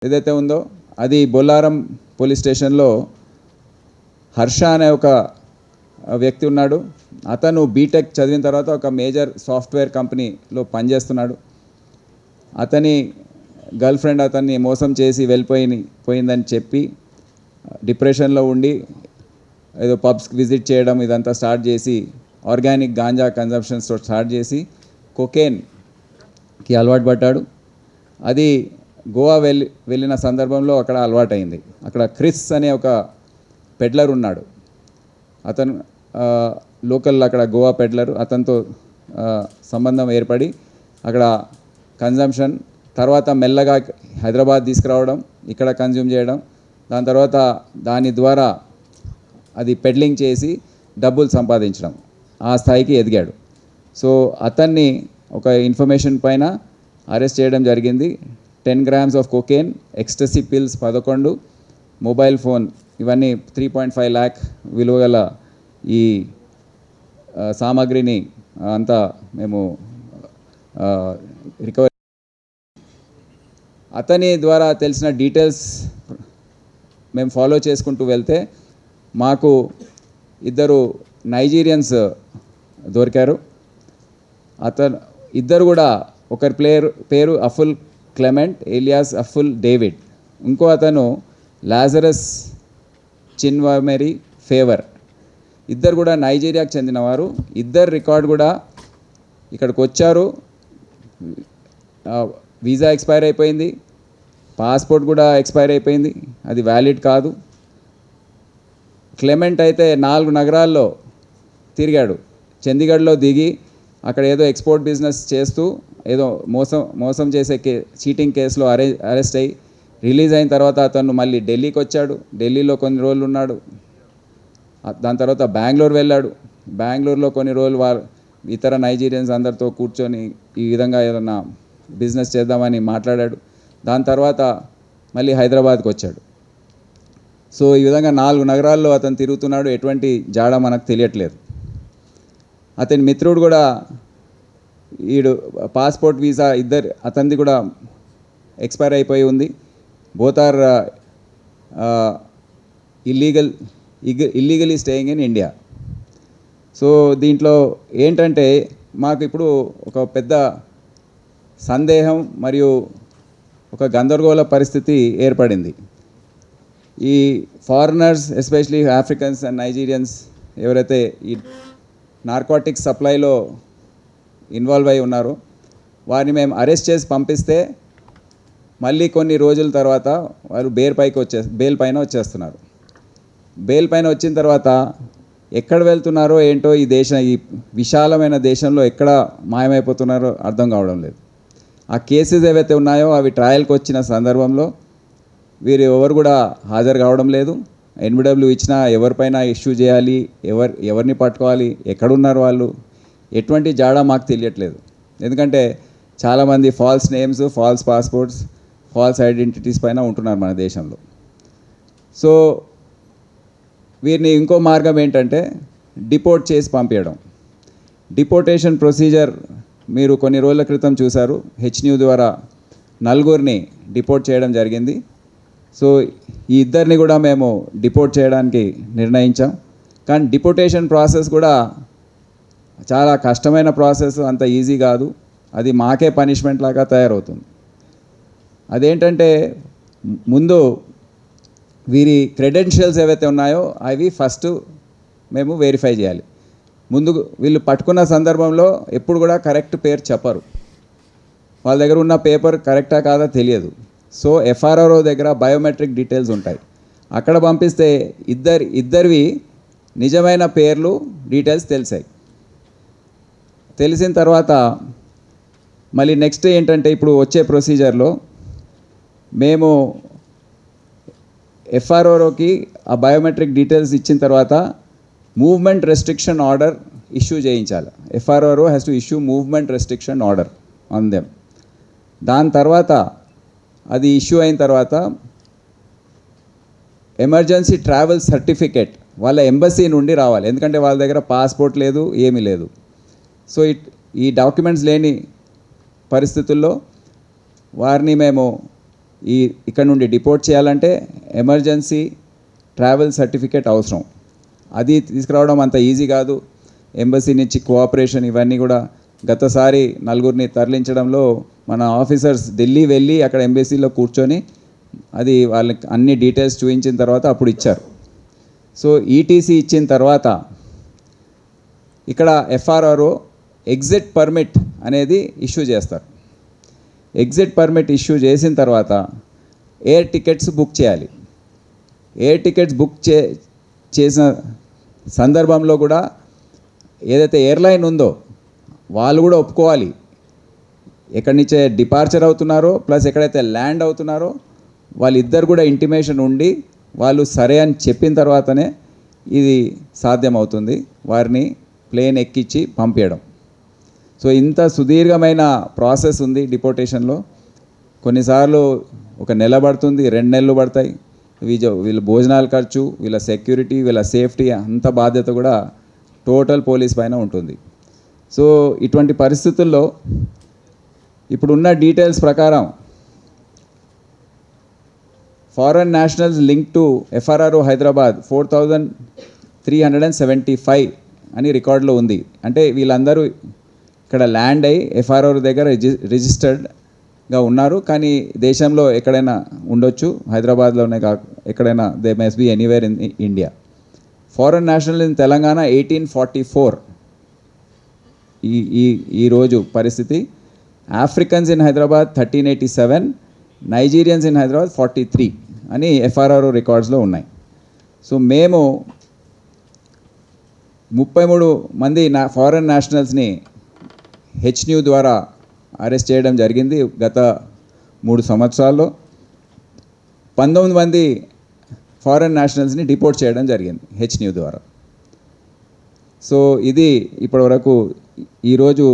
ఏదైతే ఉందో అది బొల్లారం పోలీస్ స్టేషన్లో హర్ష అనే ఒక వ్యక్తి ఉన్నాడు. అతను బీటెక్ చదివిన తర్వాత ఒక మేజర్ సాఫ్ట్వేర్ కంపెనీలో పనిచేస్తున్నాడు. అతని గర్ల్ ఫ్రెండ్ అతన్ని మోసం చేసి పోయిందని చెప్పి డిప్రెషన్లో ఉండి ఏదో పబ్స్కి విజిట్ చేయడం ఇదంతా స్టార్ట్ చేసి ఆర్గానిక్ గాంజా కన్జంప్షన్ స్టార్ట్ చేసి కొకేన్కి అలవాటు పడ్డాడు. అది గోవా వెళ్ళిన సందర్భంలో అక్కడ అలవాటైంది. అక్కడ క్రిస్ అనే ఒక పెడ్లర్ ఉన్నాడు. అతను లోకల్ అక్కడ గోవా పెడ్లర్, అతనితో సంబంధం ఏర్పడి అక్కడ కన్జంప్షన్, తర్వాత మెల్లగా హైదరాబాద్ తీసుకురావడం, ఇక్కడ కన్జ్యూమ్ చేయడం, దాని తర్వాత దాని ద్వారా అది పెడ్లింగ్ చేసి డబ్బులు సంపాదించడం, ఆ స్థాయికి ఎదిగాడు. సో అతన్ని ఒక ఇన్ఫర్మేషన్ పైన అరెస్ట్ చేయడం జరిగింది. 10 grams of cocaine, ecstasy pills 11, mobile phone, ఇవన్నీ 3.5 lakh విలువ గల ఈ సామాగ్రిని అంతా మేము రికవరీ. అతని ద్వారా తెలిసిన డీటెయిల్స్ మేము ఫాలో చేసుకుంటూ వెళ్తే మాకు 2 నైజీరియన్స్ దొరికారు. ఇద్దరు కూడా ఒకరి పేరు అఫుల్ క్లెమెంట్ ఏలియాస్ అఫుల్ డేవిడ్, ఇంకో అతను లాజరస్ చిన్వమెరీ ఫేవర్. ఇద్దరు కూడా నైజీరియాకు చెందినవారు. ఇద్దరు రికార్డ్ కూడా ఇక్కడికి వచ్చారు, వీసా ఎక్స్పైర్ అయిపోయింది, పాస్పోర్ట్ కూడా ఎక్స్పైర్ అయిపోయింది, అది వ్యాలిడ్ కాదు. క్లెమెంట్ అయితే 4 నగరాల్లో తిరిగాడు. చండీగఢ్లో దిగి అక్కడ ఏదో ఎక్స్పోర్ట్ బిజినెస్ చేస్తూ ఏదో మోసం చేసే చీటింగ్ కేసులో అరెస్ట్ అయ్యి రిలీజ్ అయిన తర్వాత అతను మళ్ళీ ఢిల్లీకి వచ్చాడు. ఢిల్లీలో కొన్ని రోజులు ఉన్నాడు. దాని తర్వాత బెంగళూరు వెళ్ళాడు. బెంగళూరులో కొన్ని రోజులు ఇతర నైజీరియన్స్ అందరితో కూర్చొని ఈ విధంగా ఏదన్నా బిజినెస్ చేద్దామని మాట్లాడాడు. దాని తర్వాత మళ్ళీ హైదరాబాద్కి వచ్చాడు. సో ఈ విధంగా 4 నగరాల్లో అతను తిరుగుతున్నాడు. ఎటువంటి జాడ మనకు తెలియట్లేదు. అతని మిత్రుడు కూడా పాస్పోర్ట్ వీసా అతనిది కూడా ఎక్స్పైర్ అయిపోయి ఉంది. Both are illegally staying in India. So దీంట్లో ఏంటంటే మాకు ఇప్పుడు ఒక పెద్ద సందేహం మరియు ఒక గందరగోళ పరిస్థితి ఏర్పడింది. ఈ foreigners, especially Africans and Nigerians ఎవరైతే ఈ నార్కోటిక్స్ సప్లైలో ఇన్వాల్వ్ అయి ఉన్నారో వారిని మేము అరెస్ట్ చేసి పంపిస్తే మళ్ళీ కొన్ని రోజుల తర్వాత వారు బెయిల్ పైన వచ్చేస్తున్నారు. బెయిల్ పైన వచ్చిన తర్వాత ఎక్కడ వెళ్తున్నారో ఏంటో ఈ విశాలమైన దేశంలో ఎక్కడ మాయమైపోతున్నారో అర్థం కావడం లేదు. ఆ కేసెస్ ఏవైతే ఉన్నాయో అవి ట్రయల్కి వచ్చిన సందర్భంలో వీరు ఎవరు కూడా హాజరు కావడం లేదు. ఎన్బిడబ్ల్యూ ఇచ్చినా ఎవరిపైన ఇష్యూ చేయాలి, ఎవరిని పట్టుకోవాలి, ఎక్కడున్నారు వాళ్ళు, ఎటువంటి జాడా మాకు తెలియట్లేదు. ఎందుకంటే చాలామంది false names, false passports, false identities పైన ఉంటున్నారు మన దేశంలో. సో వీరిని ఇంకో మార్గం ఏంటంటే డిపోర్ట్ చేసి పంపించడం. డిపోర్టేషన్ ప్రొసీజర్ మీరు కొన్ని రోజుల క్రితం చూశారు. హెచ్న్యూ ద్వారా 4 డిపోర్ట్ చేయడం జరిగింది. సో ఈ ఇద్దరిని కూడా మేము డిపోర్ట్ చేయడానికి నిర్ణయించాం. కానీ డిపోర్టేషన్ ప్రాసెస్ కూడా చాలా కష్టమైన ప్రాసెస్, అంత ఈజీ కాదు. అది మాకే పనిష్మెంట్ లాగా తయారవుతుంది. అదేంటంటే ముందు వీరి క్రెడెన్షియల్స్ ఏవైతే ఉన్నాయో అవి ఫస్ట్ మేము వెరిఫై చేయాలి. ముందు వీళ్ళు పట్టుకున్న సందర్భంలో ఎప్పుడు కూడా కరెక్ట్ పేరు చెప్పరు. వాళ్ళ దగ్గర ఉన్న పేపర్ కరెక్టా కాదా తెలియదు. సో ఎఫ్ఆర్ఆర్ఓ దగ్గర బయోమెట్రిక్ డీటెయిల్స్ ఉంటాయి. అక్కడ పంపిస్తే ఇద్దరివి నిజమైన పేర్లు, డీటెయిల్స్ తెలిసిన తర్వాత మళ్ళీ నెక్స్ట్ ఏంటంటే ఇప్పుడు వచ్చే ప్రొసీజర్లో మేము ఎఫ్ఆర్ఆర్ఓకి ఆ బయోమెట్రిక్ డీటెయిల్స్ ఇచ్చిన తర్వాత మూవ్మెంట్ రెస్ట్రిక్షన్ ఆర్డర్ ఇష్యూ చేయించాలి. FRRO has to issue movement restriction order on them. దాని తర్వాత అది ఇష్యూ అయిన తర్వాత ఎమర్జెన్సీ ట్రావెల్ సర్టిఫికేట్ వాళ్ళ ఎంబసీ నుండి రావాలి. ఎందుకంటే వాళ్ళ దగ్గర పాస్పోర్ట్ లేదు, ఏమీ లేదు. సో ఈ డాక్యుమెంట్స్ లేని పరిస్థితుల్లో వారిని మేము ఇక్కడ నుండి డిపోర్ట్ చేయాలంటే ఎమర్జెన్సీ ట్రావెల్ సర్టిఫికేట్ అవసరం. అది తీసుకురావడం అంత ఈజీ కాదు. ఎంబసీ నుంచి కోఆపరేషన్ ఇవన్నీ కూడా గతసారి నలుగురిని తరలించడంలో మన ఆఫీసర్స్ ఢిల్లీ వెళ్ళి అక్కడ ఎంబసీలో కూర్చొని అది వాళ్ళకి అన్ని డీటెయిల్స్ చూపించిన తర్వాత అప్పుడు ఇచ్చారు. సో ఈటీసీ ఇచ్చిన తర్వాత ఇక్కడ ఎఫ్ఆర్ఆర్ఓ ఎగ్జిట్ పర్మిట్ అనేది ఇష్యూ చేస్తారు. ఎగ్జిట్ పర్మిట్ ఇష్యూ చేసిన తర్వాత ఎయిర్ టికెట్స్ బుక్ చేయాలి. ఎయిర్ టికెట్స్ బుక్ చేసిన సందర్భంలో కూడా ఏదైతే ఎయిర్లైన్ ఉందో వాళ్ళు కూడా ఒప్పుకోవాలి. ఎక్కడి నుంచే డిపార్చర్ అవుతున్నారో ప్లస్ ఎక్కడైతే ల్యాండ్ అవుతున్నారో వాళ్ళిద్దరు కూడా ఇంటిమేషన్ ఉండి వాళ్ళు సరే అని చెప్పిన తర్వాతనే ఇది సాధ్యమవుతుంది వారిని ప్లేన్ ఎక్కించి పంపించడం. సో ఇంత సుదీర్ఘమైన ప్రాసెస్ ఉంది డిపోర్టేషన్లో. కొన్నిసార్లు ఒక నెల పడుతుంది, 2 నెలలు పడతాయి. వీళ్ళ భోజనాల ఖర్చు, వీళ్ళ సెక్యూరిటీ, వీళ్ళ సేఫ్టీ అంత బాధ్యత కూడా టోటల్ పోలీస్ పైన ఉంటుంది. సో ఇటువంటి పరిస్థితుల్లో ఇప్పుడున్న డీటెయిల్స్ ప్రకారం foreign nationals link to FRRO Hyderabad 4375 అని రికార్డులో ఉంది. అంటే వీళ్ళందరూ ఇక్కడ ల్యాండ్ అయ్యి ఎఫ్ఆర్ఆర్ దగ్గర రిజిస్టర్డ్గా ఉన్నారు. కానీ దేశంలో ఎక్కడైనా ఉండొచ్చు, హైదరాబాద్లోనే ఎక్కడైనా they must be anywhere in India. Foreign national in Telangana 1844 ఈరోజు పరిస్థితి. Africans in Hyderabad 1387, Nigerians in Hyderabad 43 అని ఎఫ్ఆర్ఆర్ఓ రికార్డ్స్లో ఉన్నాయి. సో మేము 33 మంది ఫారెన్ నేషనల్స్ని హెచ్న్యూ ద్వారా అరెస్ట్ చేయడం జరిగింది. గత 3 సంవత్సరాల్లో 19 మంది ఫారెన్ నేషనల్స్ని డిపోర్ట్ చేయడం జరిగింది హెచ్న్యూ ద్వారా. సో ఇది ఇప్పటివరకు ఈరోజు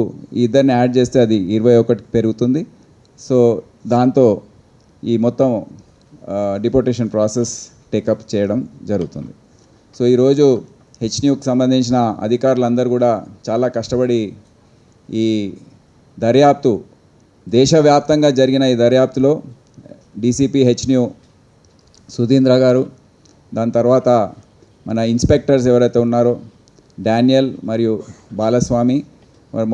ఇద్దరిని యాడ్ చేస్తే అది 21 పెరుగుతుంది. సో దాంతో ఈ మొత్తం డిపోర్టేషన్ ప్రాసెస్ టేకప్ చేయడం జరుగుతుంది. సో ఈరోజు హెచ్న్యూకి సంబంధించిన అధికారులందరూ కూడా చాలా కష్టపడి ఈ దర్యాప్తు, దేశవ్యాప్తంగా జరిగిన ఈ దర్యాప్తులో డీసీపీ హెచ్న్యూ సుధీంద్ర గారు, దాని తర్వాత మన ఇన్స్పెక్టర్స్ ఎవరైతే ఉన్నారో డానియల్ మరియు బాలస్వామి,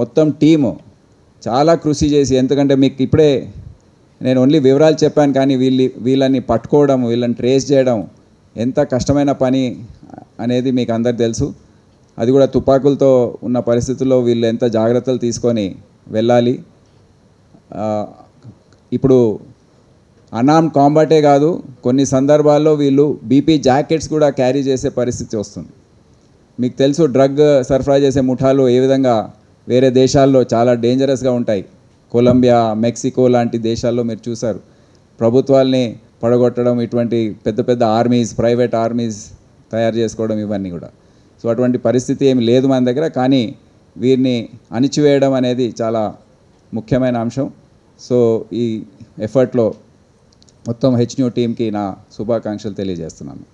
మొత్తం టీము చాలా కృషి చేసి, ఎందుకంటే మీకు ఇప్పుడే నేను ఓన్లీ వివరాలు చెప్పాను, కానీ వీళ్ళని పట్టుకోవడం, వీళ్ళని ట్రేస్ చేయడం ఎంత కష్టమైన పని అనేది మీకు అందరికి తెలుసు. అది కూడా తుపాకులతో ఉన్న పరిస్థితుల్లో వీళ్ళు ఎంత జాగ్రత్తలు తీసుకొని వెళ్ళాలి. ఇప్పుడు అనామ్ కాంబాటే కాదు, కొన్ని సందర్భాల్లో వీళ్ళు బీపీ జాకెట్స్ కూడా క్యారీ చేసే పరిస్థితి వస్తుంది. మీకు తెలుసు డ్రగ్ సరఫరా చేసే ముఠాలు ఏ విధంగా వేరే దేశాల్లో చాలా డేంజరస్గా ఉంటాయి. కొలంబియా, మెక్సికో లాంటి దేశాల్లో మీరు చూసారు ప్రభుత్వాల్ని పడగొట్టడం, ఇటువంటి పెద్ద పెద్ద ఆర్మీస్, ప్రైవేట్ ఆర్మీస్ తయారు చేసుకోవడం, ఇవన్నీ కూడా. సో అటువంటి పరిస్థితి ఏమి లేదు మన దగ్గర, కానీ వీరిని అణిచివేయడం అనేది చాలా ముఖ్యమైన అంశం. సో ఈ ఎఫర్ట్లో మొత్తం హెచ్న్యూ టీంకి నా శుభాకాంక్షలు తెలియజేస్తున్నాను.